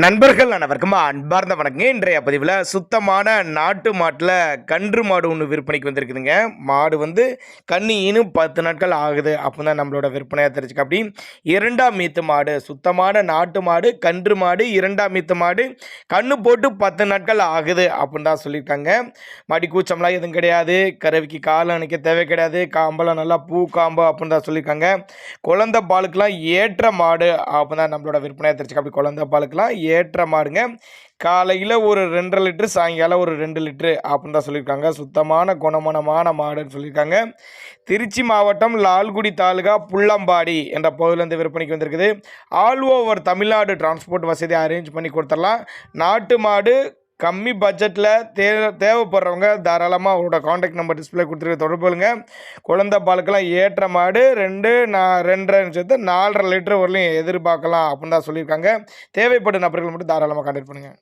நண்பர்கள் அனைவருக்கும் அன்பார்ந்த வணக்கங்க. இன்றைய பதிவில் சுத்தமான நாட்டு மாட்டில் கன்று மாடு ஒன்று விற்பனைக்கு வந்திருக்குதுங்க. மாடு வந்து கண்ணி இன்னும் 10 நாட்கள் ஆகுது அப்படின்னு தான் நம்மளோட விற்பனையாக தெரிஞ்சுக்க. அப்படி இரண்டாம் மீத்து மாடு, சுத்தமான நாட்டு மாடு, கன்று மாடு, இரண்டாம் மீத்து மாடு, கண்ணு போட்டு 10 நாட்கள் ஆகுது அப்படின்னு தான் சொல்லியிருக்காங்க. மாடி கூச்சம்லாம் எதுவும் கிடையாது, கறவைக்கு கால் அணைக்க தேவை கிடையாது, காம்பெல்லாம் நல்லா பூ காம்பு அப்படின்னு தான் சொல்லியிருக்காங்க. குழந்தை பாலுக்கெல்லாம் ஏற்ற மாடு அப்படின்னு தான் நம்மளோட விற்பனையாக தெரிஞ்சுக்க. அப்படி குழந்தை பாலுக்கெல்லாம் ஏற்ற மாடுங்க. காலையில் ஒரு 2.5 லிட்டரு, சாயங்காலம் ஒரு 2 லிட்டரு அப்படின்னு தான் சொல்லியிருக்காங்க. சுத்தமான குணமனமான மாடுன்னு சொல்லியிருக்காங்க. திருச்சி மாவட்டம் லால்குடி தாலுகா புள்ளம்பாடி என்ற பகுதியிலேருந்து விற்பனைக்கு வந்திருக்குது. ஆல் ஓவர் தமிழ்நாடு டிரான்ஸ்போர்ட் வசதி அரேஞ்ச் பண்ணி கொடுத்துடலாம். நாட்டு மாடு கம்மி பட்ஜெட்டில் தேவைப்படுறவங்க தாராளமாக அவரோட காண்டாக்ட் நம்பர் டிஸ்பிளே கொடுத்துருக்க தொடர்பு கொள்ளுங்க. குழந்தை பாலுக்கெல்லாம் ஏற்ற மாடு 2.5 சேர்த்து 4.5 லிட்டர் வரலையும் எதிர்பார்க்கலாம் அப்படின்னு தான் சொல்லியிருக்காங்க. தேவைப்படும் நபர்கள் மட்டும் தாராளமாக காண்டாக்ட் பண்ணுங்கள்.